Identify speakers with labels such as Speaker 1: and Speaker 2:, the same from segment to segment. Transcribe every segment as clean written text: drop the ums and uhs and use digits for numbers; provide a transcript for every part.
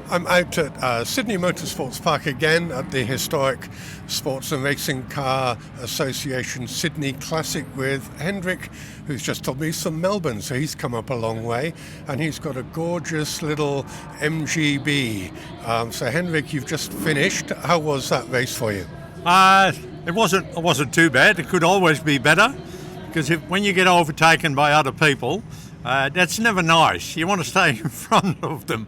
Speaker 1: I'm out at Sydney Motorsports Park again at the historic Sports and Racing Car Association Sydney Classic with Hendrik, who's just told me he's from Melbourne, so he's come up a long way, and he's got a gorgeous little MGB. So Hendrik, you've just finished. How was that race for you?
Speaker 2: It wasn't too bad. It could always be better, because when you get overtaken by other people, that's never nice. You want to stay in front of them.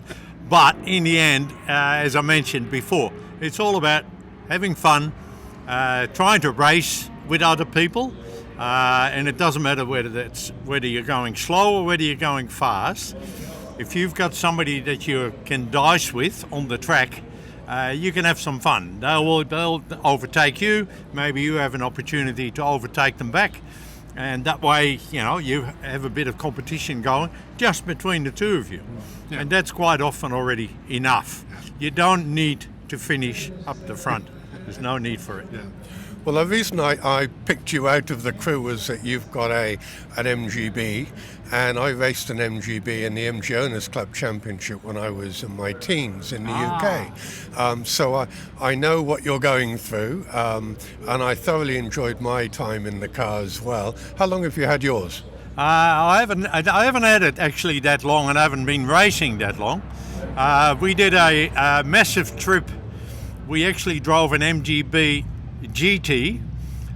Speaker 2: But in the end, as I mentioned before, it's all about having fun, trying to race with other people, and it doesn't matter whether you're going slow or whether you're going fast. If you've got somebody that you can dice with on the track, you can have some fun. They'll overtake you. Maybe you have an opportunity to overtake them back. And that way, you have a bit of competition going just between the two of you. Yeah. And that's quite often already enough. You don't need to finish up the front. There's no need for it.
Speaker 1: Yeah. Well, the reason I picked you out of the crew was that you've got an MGB, and I raced an MGB in the MG Owners Club Championship when I was in my teens in the UK. So I know what you're going through, and I thoroughly enjoyed my time in the car as well. How long have you had yours?
Speaker 2: I haven't had it actually that long, and I haven't been racing that long. We did a massive trip. We actually drove an MGB GT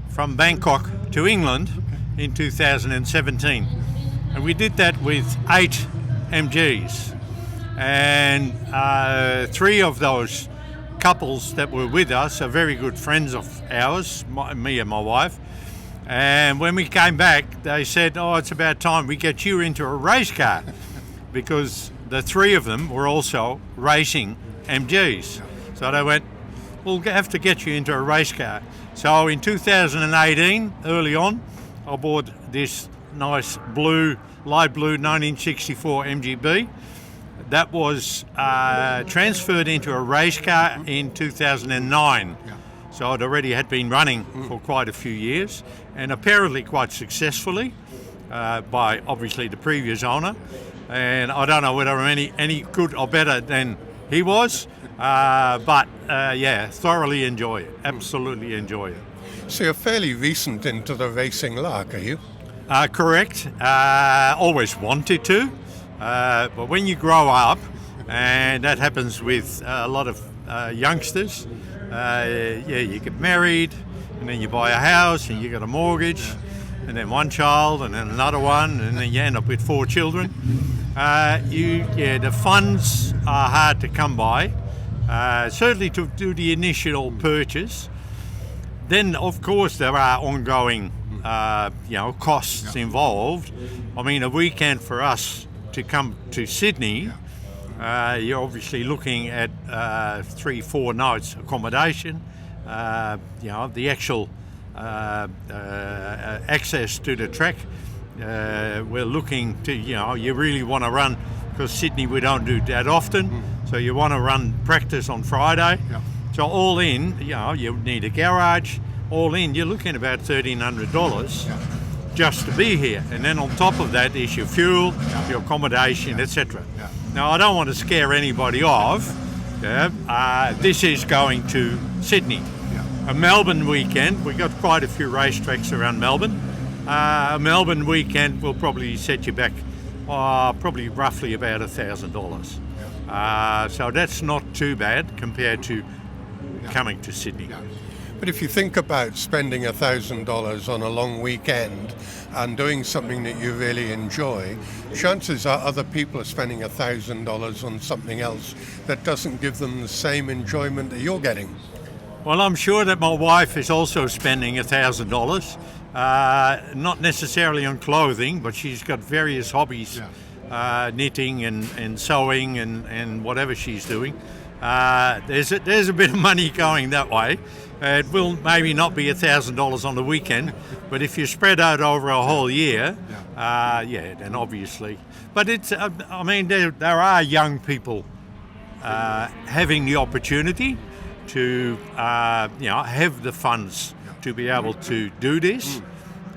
Speaker 2: from Bangkok to England in 2017, and we did that with 8 MGs, and 3 of those couples that were with us are very good friends of ours, me and my wife. And when we came back, they said, it's about time we get you into a race car, because the 3 of them were also racing MGs. So they went, we'll have to get you into a race car. So in 2018, early on, I bought this nice light blue 1964 MGB. That was transferred into a race car in 2009. Yeah. So it already had been running for quite a few years, and apparently quite successfully by obviously the previous owner. And I don't know whether I'm any good or better than he was. But thoroughly enjoy it. Absolutely enjoy it.
Speaker 1: So you're fairly recent into the racing lark, are you?
Speaker 2: Correct. Always wanted to, but when you grow up, and that happens with a lot of youngsters, you get married, and then you buy a house, and you get a mortgage, and then one child, and then another one, and then you end up with 4 children. The funds are hard to come by. Certainly to do the initial purchase. Then, of course, there are ongoing, costs involved. I mean, a weekend for us to come to Sydney, you're obviously looking at 3-4 nights accommodation. The actual access to the track. We're looking to, you really want to run, because Sydney we don't do that often. So you want to run practice on Friday. Yeah. So all in, you need a garage. All in, you're looking at about $1,300 just to be here. And then on top of that is your fuel, your accommodation, etc. Yeah. Now, I don't want to scare anybody off. This is going to Sydney. Yeah. A Melbourne weekend, we got quite a few racetracks around Melbourne. A Melbourne weekend will probably set you back probably roughly about $1,000. So that's not too bad compared to coming to Sydney. Yeah.
Speaker 1: But if you think about spending $1,000 on a long weekend and doing something that you really enjoy, chances are other people are spending $1,000 on something else that doesn't give them the same enjoyment that you're getting.
Speaker 2: Well, I'm sure that my wife is also spending $1,000, not necessarily on clothing, but she's got various hobbies. Yeah. Knitting and sewing and whatever she's doing. There's a bit of money going that way. It will maybe not be $1,000 on the weekend, but if you spread out over a whole year, then obviously. But it's, there are young people having the opportunity to, have the funds to be able to do this.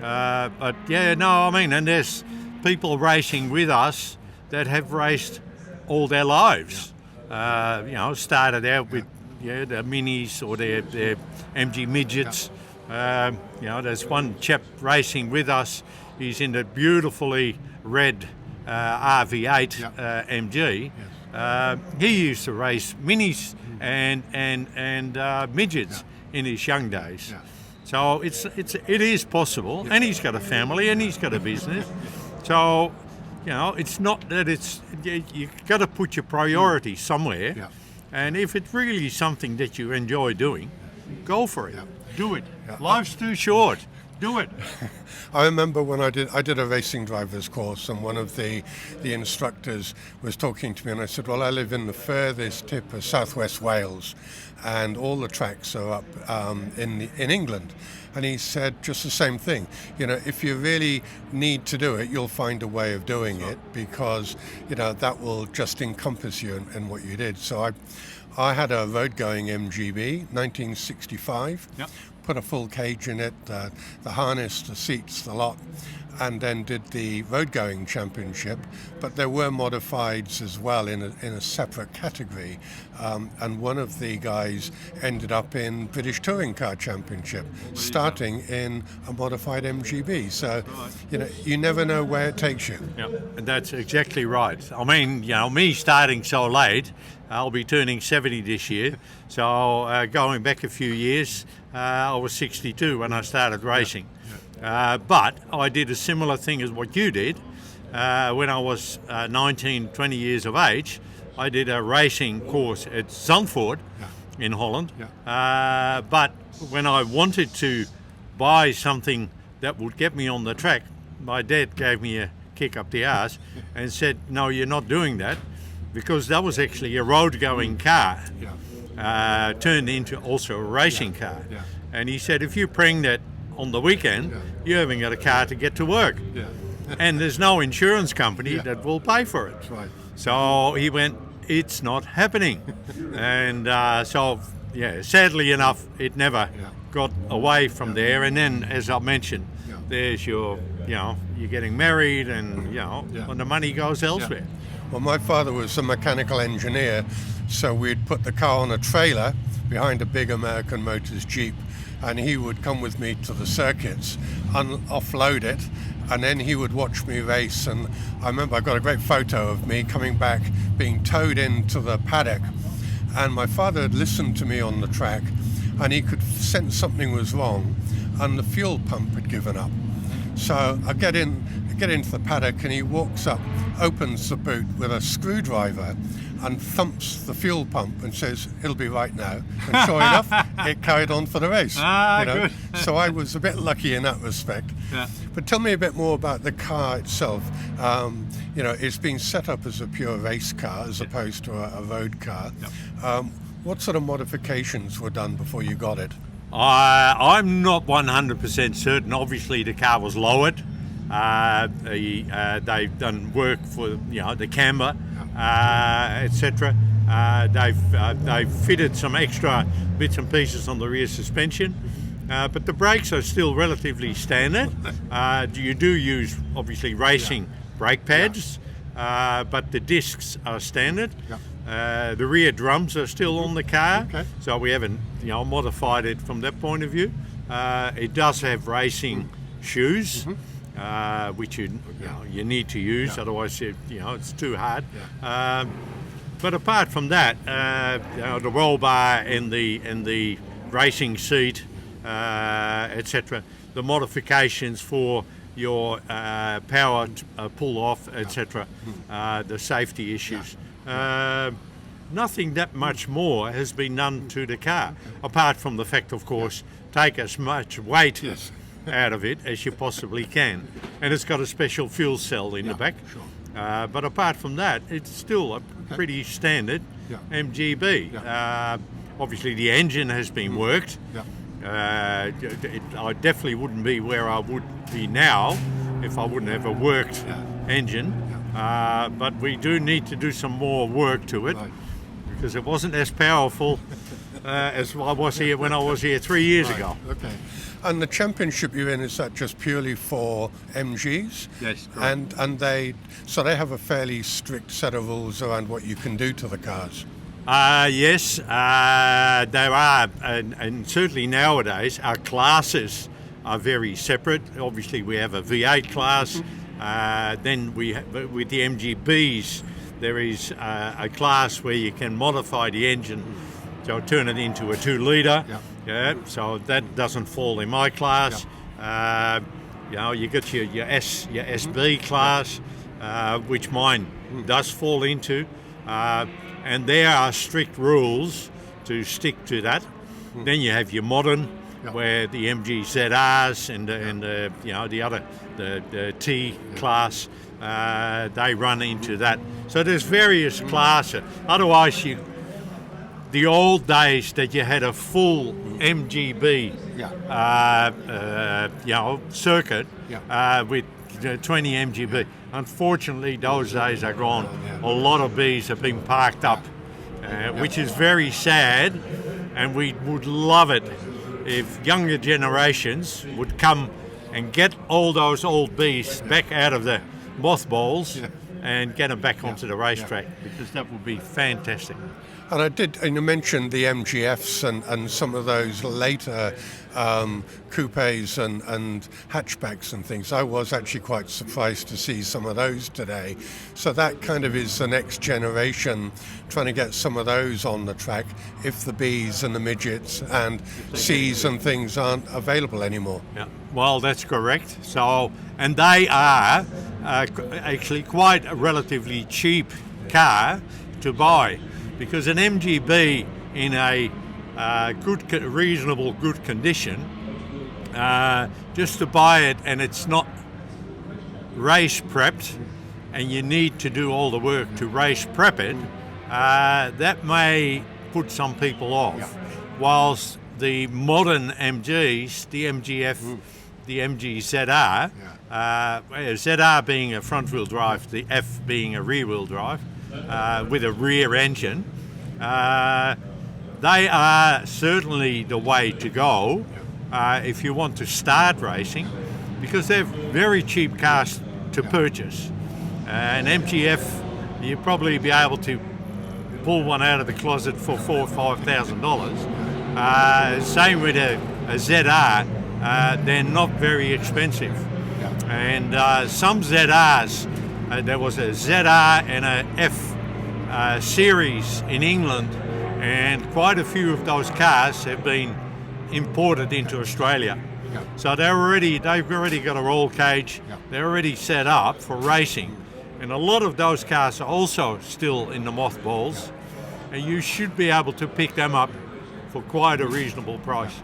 Speaker 2: And there's people racing with us that have raced all their lives. started out with the minis or their MG midgets. There's one chap racing with us. He's in the beautifully red RV8 MG. He used to race minis and midgets in his young days. So it is possible, and he's got a family and he's got a business. So it's not that you've got to put your priority somewhere. And if it's really something that you enjoy doing, go for it. Do it. Life's too short. Do it.
Speaker 1: I remember when I did a racing driver's course, and one of the instructors was talking to me, and I said, well, I live in the furthest tip of southwest Wales, and all the tracks are up in England. And he said just the same thing. If you really need to do it, you'll find a way of doing it, because that will just encompass you in what you did. So I had a road-going MGB, 1965. Put a full cage in it, the harness, the seats, the lot, and then did the road-going championship. But there were modifieds as well in a separate category, and one of the guys ended up in British Touring Car Championship, starting in a modified MGB. So, you never know where it takes you.
Speaker 2: And that's exactly right. I mean, me starting so late, I'll be turning 70 this year. So going back a few years, I was 62 when I started racing. But I did a similar thing as what you did. When I was 19, 20 years of age, I did a racing course at Zandvoort in Holland. But when I wanted to buy something that would get me on the track, my dad gave me a kick up the arse and said, no, you're not doing that, because that was actually a road-going car. Turned into also a racing car. And he said, if you bring that on the weekend, you haven't got a car to get to work. And there's no insurance company that will pay for it. So he went, it's not happening. And sadly enough, it never got away from there. And then, as I mentioned, there's you're getting married, and, when the money goes elsewhere.
Speaker 1: Well, my father was a mechanical engineer, so we'd put the car on a trailer behind a big American Motors Jeep, and he would come with me to the circuits, offload it, and then he would watch me race. And I remember I got a great photo of me coming back, being towed into the paddock, and my father had listened to me on the track, and he could sense something was wrong, and the fuel pump had given up. So I get into the paddock, and he walks up, opens the boot with a screwdriver and thumps the fuel pump and says, it'll be right now. And sure enough, it carried on for the race.
Speaker 2: Good.
Speaker 1: So I was a bit lucky in that respect. But tell me a bit more about the car itself. It's been set up as a pure race car as opposed to a road car. What sort of modifications were done before you got it?
Speaker 2: I'm not 100% certain. Obviously, the car was lowered. They've done work for the camber, etc. They've fitted some extra bits and pieces on the rear suspension, but the brakes are still relatively standard. You do use obviously racing brake pads, but the discs are standard. The rear drums are still on the car, so we haven't modified it from that point of view. It does have racing shoes, which you need to use, otherwise it's too hard. But apart from that, the roll bar and the racing seat, etc., the modifications for your power pull off, etc., the safety issues. Nothing that much more has been done to the car, apart from the fact, of course, take as much weight out of it as you possibly can. And it's got a special fuel cell in the back. But apart from that, it's still a pretty standard MGB. Obviously, the engine has been worked. I definitely wouldn't be where I would be now if I wouldn't have a worked engine. But we do need to do some more work to it, because it wasn't as powerful as I was here when I was here 3 years ago.
Speaker 1: And the championship you're in, is that just purely for MGs?
Speaker 2: Yes, correct.
Speaker 1: And they have a fairly strict set of rules around what you can do to the cars.
Speaker 2: Yes, there are, and certainly nowadays our classes are very separate. Obviously, we have a V8 class. Then with the MGBs, there is a class where you can modify the engine, so turn it into a 2-litre. Yeah, so that doesn't fall in my class. You got your SB class, which mine does fall into. And there are strict rules to stick to that. Then you have your modern, where the MG ZRs and the other the T class, they run into that. So there's various classes. Otherwise, the old days that you had a full MGB circuit with 20 MGB. Unfortunately, those days are gone. A lot of bees have been parked up, which is very sad, and we would love it if younger generations would come and get all those old bees back out of the mothballs and get them back onto the racetrack, because that would be fantastic.
Speaker 1: And you mentioned the MGFs and some of those later coupes and hatchbacks and things. I was actually quite surprised to see some of those today. So that kind of is the next generation, trying to get some of those on the track if the Bs and the midgets and Cs and things aren't available anymore.
Speaker 2: Yeah, well, that's correct. So, and they are actually quite a relatively cheap car to buy, because an MGB in a reasonable good condition, just to buy it and it's not race prepped, and you need to do all the work to race prep it, that may put some people off. Whilst the modern MGs, the MGF, the MG ZR, ZR being a front wheel drive, the F being a rear wheel drive, with a rear engine, they are certainly the way to go if you want to start racing, because they're very cheap cars to purchase. An MGF, you'll probably be able to pull one out of the closet for $4,000 or $5,000. Same with a ZR, they're not very expensive. And some ZRs, there was a ZR and a F series in England, and quite a few of those cars have been imported into Australia. So they've already got a roll cage, they're already set up for racing. And a lot of those cars are also still in the mothballs, and you should be able to pick them up for quite a reasonable price.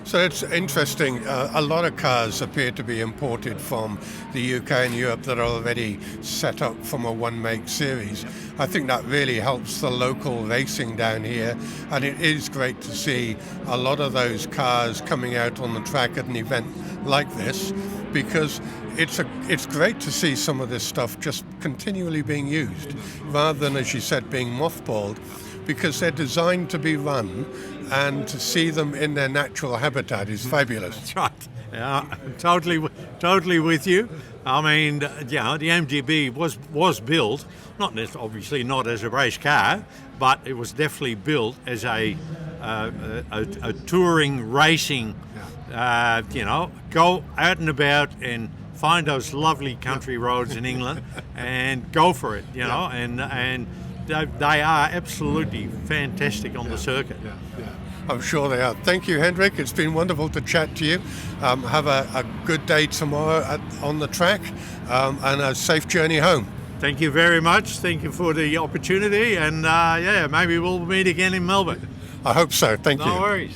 Speaker 1: So it's interesting, a lot of cars appear to be imported from the UK and Europe that are already set up from a one-make series. I think that really helps the local racing down here, and it is great to see a lot of those cars coming out on the track at an event like this, because it's great to see some of this stuff just continually being used, rather than, as you said, being mothballed, because they're designed to be run, and to see them in their natural habitat is fabulous.
Speaker 2: That's right. Yeah, I'm totally with you. I mean, the MGB was built, obviously not as a race car, but it was definitely built as a touring racing. Go out and about and find those lovely country roads in England and go for it. And they are absolutely fantastic on the circuit.
Speaker 1: I'm sure they are. Thank you, Hendrik. It's been wonderful to chat to you. Have a good day tomorrow on the track, and a safe journey home.
Speaker 2: Thank you very much. Thank you for the opportunity, and maybe we'll meet again in Melbourne.
Speaker 1: I hope so. Thank you.
Speaker 2: No worries.